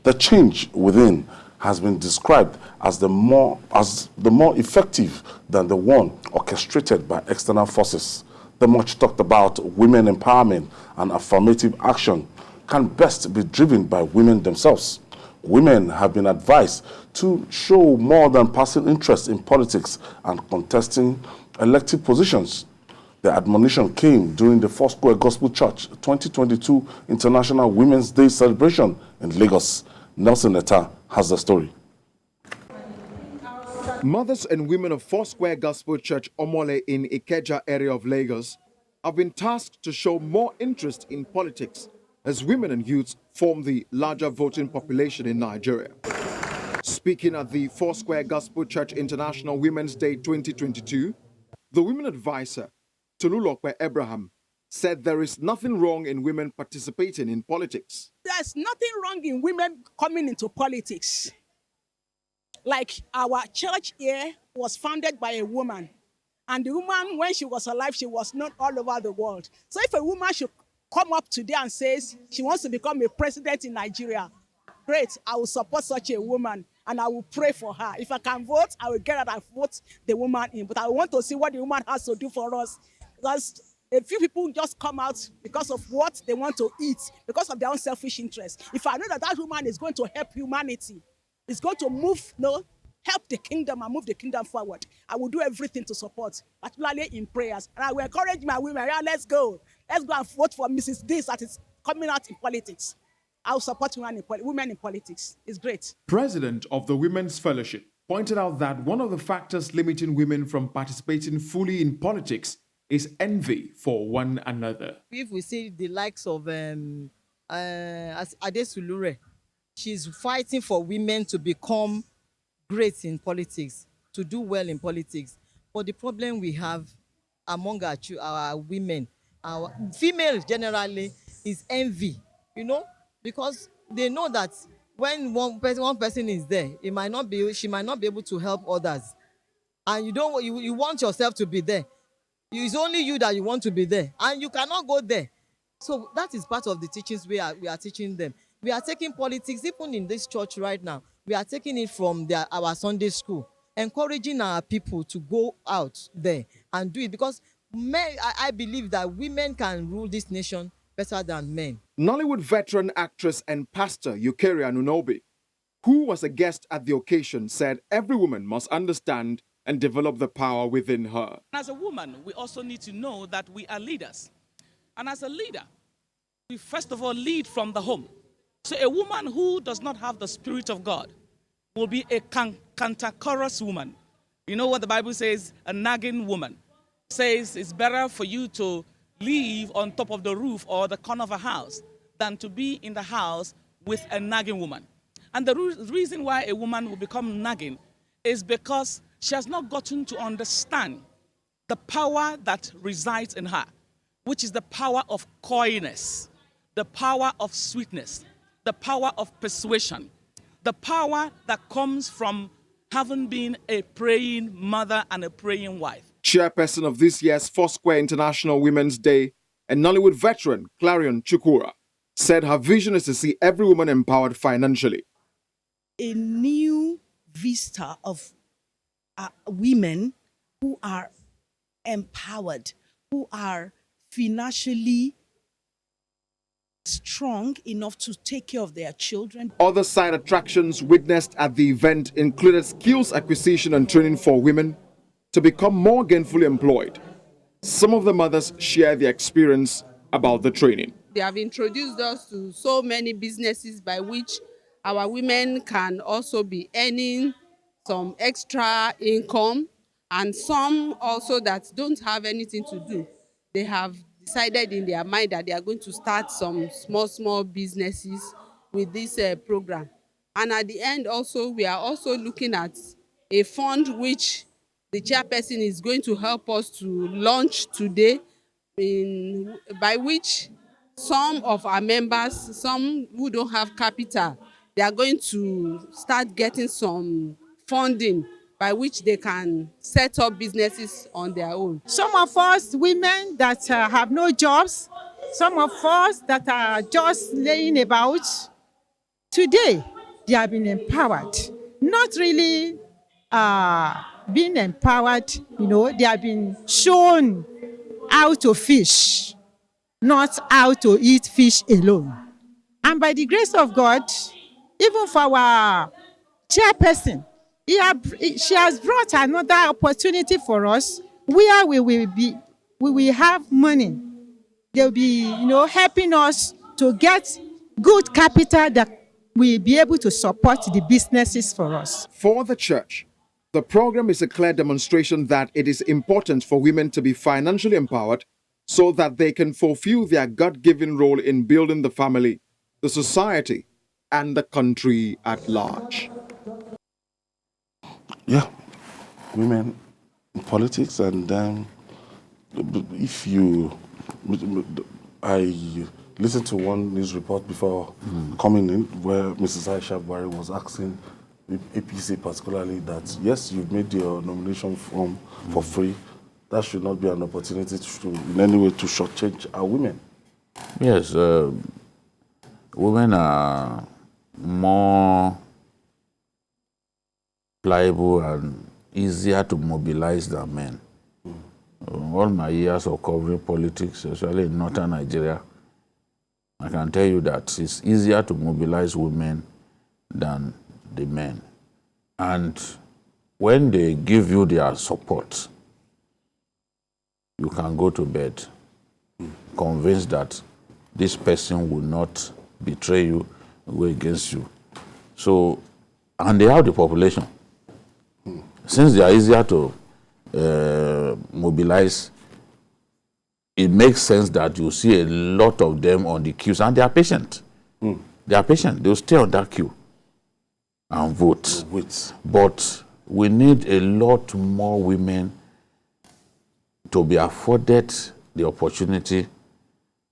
The change within has been described as the more effective than the one orchestrated by external forces. The much talked about women empowerment and affirmative action can best be driven by women themselves. Women have been advised to show more than passing interest in politics and contesting elective positions. The admonition came during the Foursquare Gospel Church 2022 International Women's Day celebration in Lagos. Nelson Etta has the story. Mothers and women of Foursquare Gospel Church Omole in Ikeja area of Lagos have been tasked to show more interest in politics as women and youths form the larger voting population in Nigeria. Speaking at the Foursquare Gospel Church International Women's Day 2022, the women advisor, Tolulokwe Abraham, said there is nothing wrong in women participating in politics. There's nothing wrong in women coming into politics. Like our church here was founded by a woman. And the woman, when she was alive, she was known all over the world. So if a woman should come up today and says she wants to become a president in Nigeria, great, I will support such a woman and I will pray for her. If I can vote, I will get her and vote the woman in. But I want to see what the woman has to do for us. Because a few people just come out because of what they want to eat, because of their own selfish interest. If I know that that woman is going to help humanity, is going to help the kingdom and move the kingdom forward, I will do everything to support, particularly in prayers. And I will encourage my women, yeah, let's go and vote for Mrs. This that is coming out in politics. I will support women in politics. It's great. President of the Women's Fellowship pointed out that one of the factors limiting women from participating fully in politics is envy for one another. If we see the likes of Adesulure, she's fighting for women to become great in politics, to do well in politics. But the problem we have among our women, our females generally, is envy, because they know that when one person is there, she might not be able to help others. And you want yourself to be there. It's only you that you want to be there, and you cannot go there. So that is part of the teachings we are teaching them. We are taking politics, even in this church right now. We are taking it from our Sunday school, encouraging our people to go out there and do it, because I believe that women can rule this nation better than men. Nollywood veteran actress and pastor Eucharia Nunobi, who was a guest at the occasion, said every woman must understand and develop the power within her. As a woman, we also need to know that we are leaders. And as a leader, we first of all lead from the home. So a woman who does not have the Spirit of God will be a cantankerous woman. You know what the Bible says? A nagging woman. Says it's better for you to live on top of the roof or the corner of a house than to be in the house with a nagging woman. And the reason why a woman will become nagging is because she has not gotten to understand the power that resides in her, which is the power of coyness, the power of sweetness, the power of persuasion, the power that comes from having been a praying mother and a praying wife. Chairperson of this year's Foursquare International Women's Day and Nollywood veteran Clarion Chukwura said her vision is to see every woman empowered financially. A new vista of women who are empowered, who are financially strong enough to take care of their children. Other side attractions witnessed at the event included skills acquisition and training for women to become more gainfully employed. Some of the mothers share their experience about the training. They have introduced us to so many businesses by which our women can also be earning some extra income, and some also that don't have anything to do. They have decided in their mind that they are going to start some small businesses with this program. And at the end also, we are also looking at a fund which the chairperson is going to help us to launch today, by which some of our members, some who don't have capital, they are going to start getting some funding by which they can set up businesses on their own. Some of us women that have no jobs, some of us that are just laying about, today they have been empowered. Not really being empowered, they have been shown how to fish, not how to eat fish alone. And by the grace of God, even for our chairperson, she has brought another opportunity for us where we will have money. They'll be, helping us to get good capital that will be able to support the businesses for us. For the church, the program is a clear demonstration that it is important for women to be financially empowered so that they can fulfill their God-given role in building the family, the society, and the country at large. Yeah, women in politics, and I listened to one news report before coming in where Mrs. Aisha Barry was asking APC particularly that, yes, you've made your nomination form for free. That should not be an opportunity to in any way to shortchange our women. Yes, women are more pliable and easier to mobilize than men. All my years of covering politics, especially in northern Nigeria, I can tell you that it's easier to mobilize women than the men. And when they give you their support, you can go to bed convinced that this person will not betray you, go against you. So, and they have the population. Since they are easier to mobilize, it makes sense that you see a lot of them on the queues, and they are patient. They are patient. They will stay on that queue and vote. But we need a lot more women to be afforded the opportunity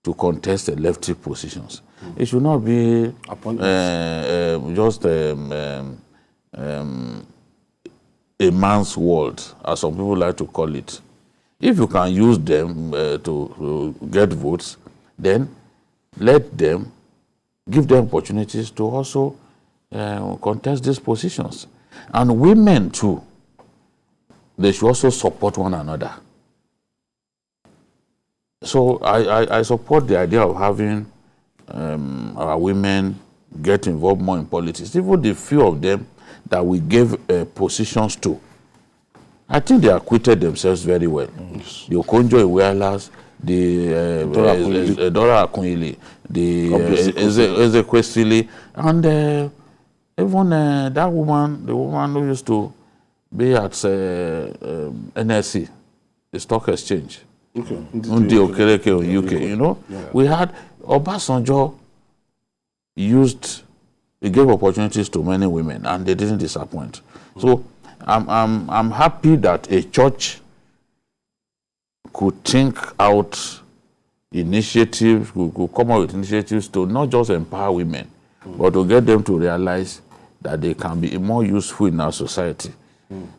to contest elective positions. It should not be just a man's world, as some people like to call it. If you can use them to get votes, then let them, give them opportunities to also contest these positions. And women too, they should also support one another. So I support the idea of having our women get involved more in politics. Even the few of them that we gave positions to, I think they acquitted themselves very well. The Okonjo Iwealas, the Dora Akunyili, the Ezekwesili, and even that woman, the woman who used to be at NSC, the stock exchange. Undi Okereke in UK, you know. Yeah. We had Obasanjo he gave opportunities to many women, and they didn't disappoint. So I'm happy that a church could think out initiatives, could come up with initiatives to not just empower women, but to get them to realize that they can be more useful in our society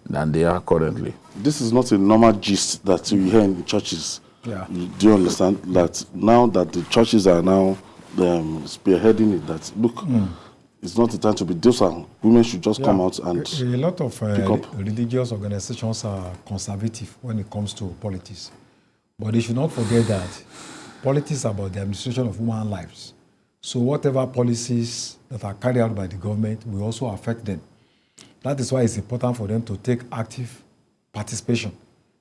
than they are currently. This is not a normal gist that you hear in churches. Yeah. Do you understand that now that the churches are now spearheading it, that look, it's not the time to be docile. Women should just come out and a lot of religious organizations are conservative when it comes to politics. But they should not forget that politics is about the administration of human lives. So whatever policies that are carried out by the government will also affect them. That is why it's important for them to take active participation,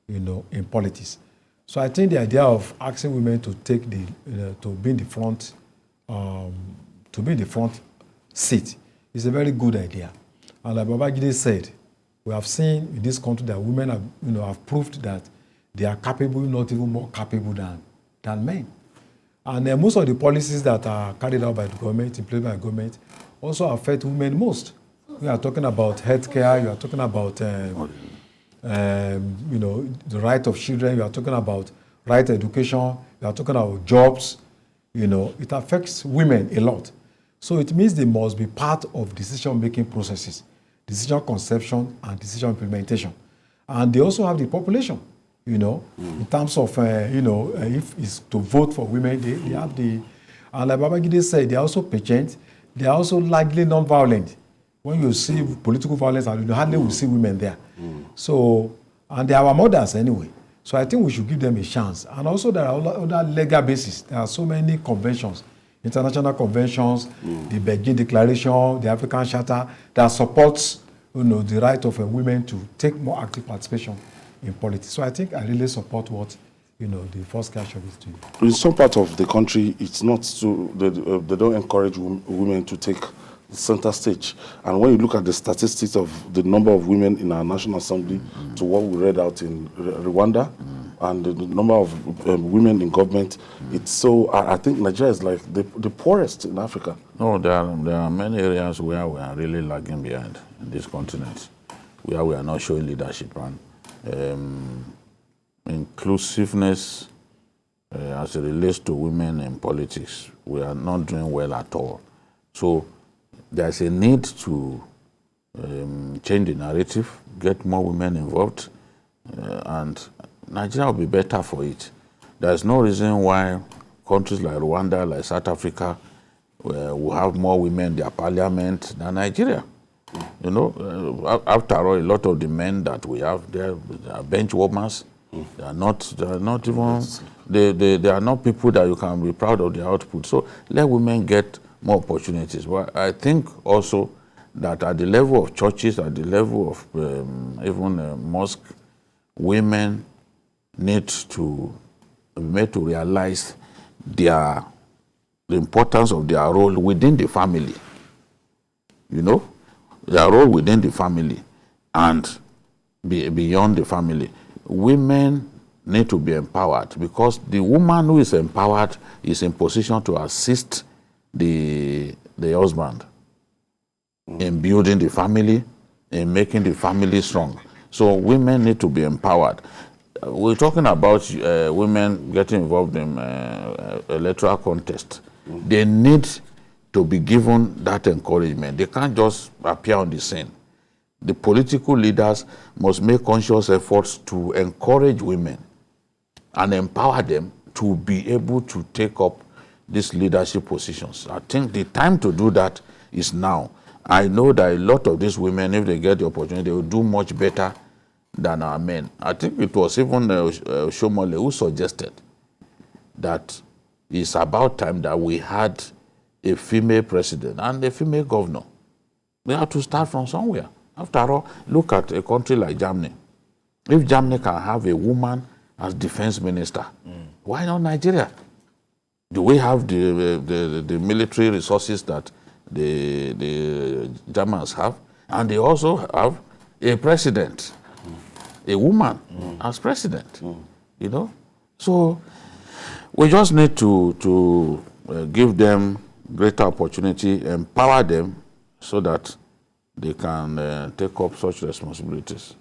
in politics. So I think the idea of asking women to take to be in the front seat is a very good idea. And like Babajide said, we have seen in this country that women have proved that they are capable, not even more capable than men. And most of the policies that are carried out by the government, implemented by the government, also affect women most. We are talking about healthcare. You are talking about the right of children. You are talking about right education. You are talking about jobs. It affects women a lot. So it means they must be part of decision-making processes, decision conception and decision implementation. And they also have the population, in terms of, if it's to vote for women, they have and like Babajide said, they are also patient. They are also largely non-violent. when you see political violence, you hardly will see women there. So, and they are our mothers anyway. So I think we should give them a chance. And also there are other legal bases. There are so many conventions, international conventions, the Beijing Declaration, the African Charter, that supports the right of women to take more active participation in politics. So I think I really support what the Foursquare Church is doing. In some part of the country, it's not so they don't encourage women to take the center stage. And when you look at the statistics of the number of women in our National Assembly to what we read out in Rwanda, and the number of women in government, it's so. I think Nigeria is like the poorest in Africa. No, there are many areas where we are really lagging behind in this continent, where we are not showing leadership and inclusiveness as it relates to women in politics. We are not doing well at all. So there's a need to change the narrative, get more women involved, and Nigeria will be better for it. There's no reason why countries like Rwanda, like South Africa, will have more women in their parliament than Nigeria. After all, a lot of the men that we have there are bench warmers. They are not even. They are not people that you can be proud of their output. So let women get more opportunities. But I think also that at the level of churches, at the level of even mosque, women need to be made to realize the importance of their role within the family. Their role within the family and beyond the family. Women need to be empowered, because the woman who is empowered is in position to assist the husband in building the family, in making the family strong. So women need to be empowered. We're talking about women getting involved in electoral contest. They need to be given that encouragement. They can't just appear on the scene. The political leaders must make conscious efforts to encourage women and empower them to be able to take up these leadership positions. I think the time to do that is now. I know that a lot of these women, if they get the opportunity, they will do much better than our men. I think it was even Shomole who suggested that it's about time that we had a female president and a female governor. We have to start from somewhere. After all, look at a country like Germany. If Germany can have a woman as defense minister, why not Nigeria? Do we have the military resources that the Germans have? And they also have a president, a woman as president. So we just need to give them greater opportunity, empower them so that they can take up such responsibilities.